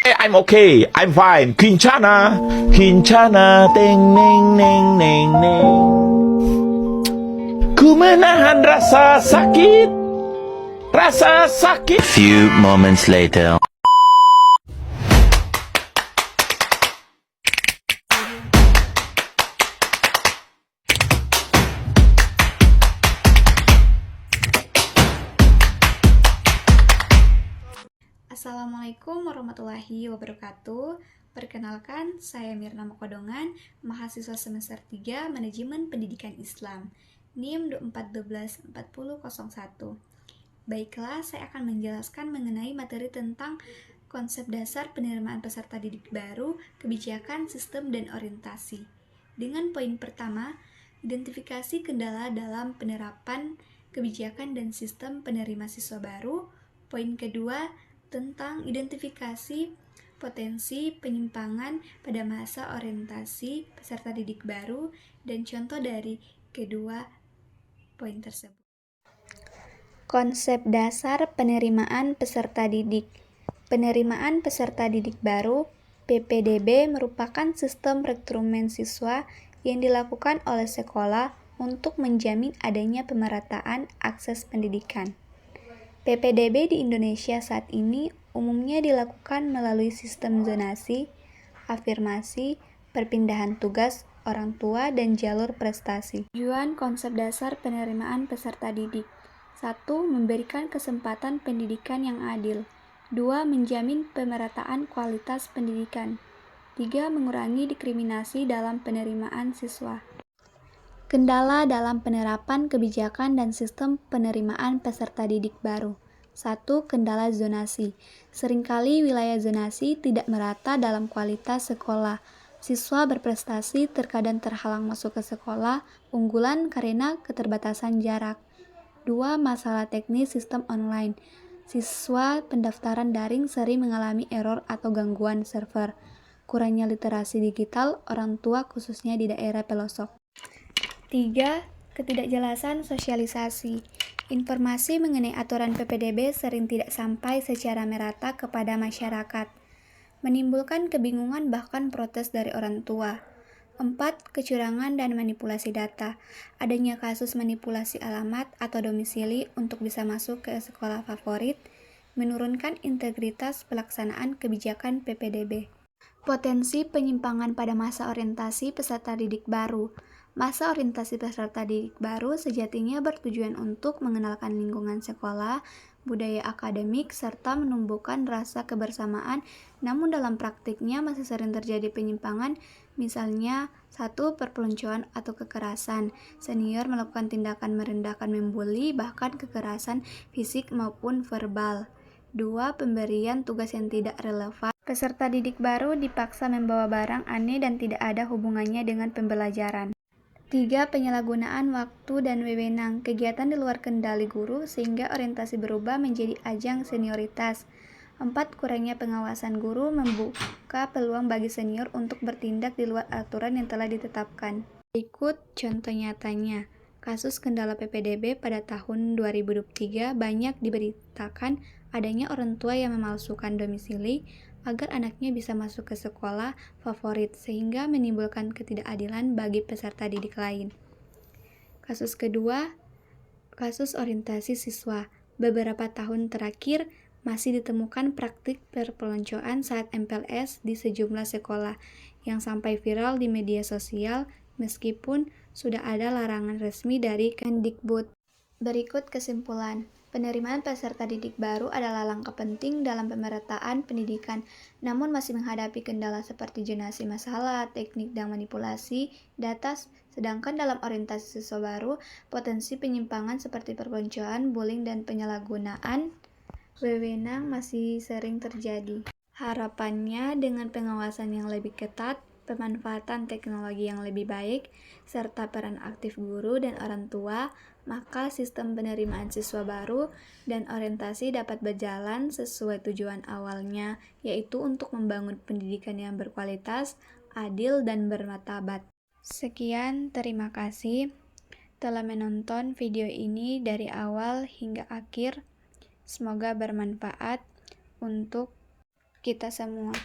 I'm okay, I'm fine. Kincana, Kincana, teng neng neng neng neng. Ku menahan rasa sakit, rasa sakit. Few moments later. Assalamualaikum warahmatullahi wabarakatuh. Perkenalkan, saya Mirna Mokodongan, mahasiswa semester 3 Manajemen Pendidikan Islam, NIM 24124001. Baiklah, saya akan menjelaskan mengenai materi tentang konsep dasar penerimaan peserta didik baru, kebijakan, sistem, dan orientasi. Dengan poin pertama, identifikasi kendala dalam penerapan kebijakan dan sistem penerima siswa baru. Poin kedua, tentang identifikasi potensi penyimpangan pada masa orientasi peserta didik baru dan contoh dari kedua poin tersebut. Konsep dasar penerimaan peserta didik. Penerimaan peserta didik baru (PPDB) merupakan sistem rekrutmen siswa yang dilakukan oleh sekolah untuk menjamin adanya pemerataan akses pendidikan. PPDB di Indonesia saat ini umumnya dilakukan melalui sistem zonasi, afirmasi, perpindahan tugas orang tua, dan jalur prestasi. Tujuan konsep dasar penerimaan peserta didik. 1. Memberikan kesempatan pendidikan yang adil. 2. Menjamin pemerataan kualitas pendidikan. 3. Mengurangi diskriminasi dalam penerimaan siswa. Kendala dalam penerapan kebijakan dan sistem penerimaan peserta didik baru. 1. Kendala zonasi. Seringkali wilayah zonasi tidak merata dalam kualitas sekolah. Siswa berprestasi terkadang terhalang masuk ke sekolah unggulan karena keterbatasan jarak. 2. Masalah teknis sistem online. Siswa pendaftaran daring sering mengalami error atau gangguan server. Kurangnya literasi digital orang tua khususnya di daerah pelosok. 3. Ketidakjelasan sosialisasi. Informasi mengenai aturan PPDB sering tidak sampai secara merata kepada masyarakat, menimbulkan kebingungan bahkan protes dari orang tua. 4. Kecurangan dan manipulasi data. Adanya kasus manipulasi alamat atau domisili untuk bisa masuk ke sekolah favorit, menurunkan integritas pelaksanaan kebijakan PPDB. Potensi penyimpangan pada masa orientasi peserta didik baru. Masa orientasi peserta didik baru sejatinya bertujuan untuk mengenalkan lingkungan sekolah, budaya akademik, serta menumbuhkan rasa kebersamaan, namun dalam praktiknya masih sering terjadi penyimpangan, misalnya 1. Perpeloncoan atau kekerasan. Senior melakukan tindakan merendahkan, membuli, bahkan kekerasan fisik maupun verbal. 2. Pemberian tugas yang tidak relevan. Peserta didik baru dipaksa membawa barang aneh dan tidak ada hubungannya dengan pembelajaran. 3. Penyalahgunaan waktu dan wewenang. Kegiatan di luar kendali guru sehingga orientasi berubah menjadi ajang senioritas. 4. Kurangnya pengawasan guru membuka peluang bagi senior untuk bertindak di luar aturan yang telah ditetapkan. Berikut contoh nyatanya. Kasus kendala PPDB pada tahun 2023 banyak diberitakan adanya orang tua yang memalsukan domisili agar anaknya bisa masuk ke sekolah favorit sehingga menimbulkan ketidakadilan bagi peserta didik lain. Kasus kedua, kasus orientasi siswa. Beberapa tahun terakhir masih ditemukan praktik perpeloncoan saat MPLS di sejumlah sekolah yang sampai viral di media sosial meskipun sudah ada larangan resmi dari Kemdikbud. Berikut kesimpulan. Penerimaan peserta didik baru adalah langkah penting dalam pemerataan pendidikan, namun masih menghadapi kendala seperti zonasi masalah, teknik dan manipulasi data, sedangkan dalam orientasi siswa baru, potensi penyimpangan seperti perpeloncoan, bullying, dan penyalahgunaan wewenang masih sering terjadi. Harapannya dengan pengawasan yang lebih ketat, pemanfaatan teknologi yang lebih baik, serta peran aktif guru dan orang tua, maka sistem penerimaan siswa baru dan orientasi dapat berjalan sesuai tujuan awalnya, yaitu untuk membangun pendidikan yang berkualitas, adil, dan bermartabat. Sekian, terima kasih telah menonton video ini dari awal hingga akhir. Semoga bermanfaat untuk kita semua.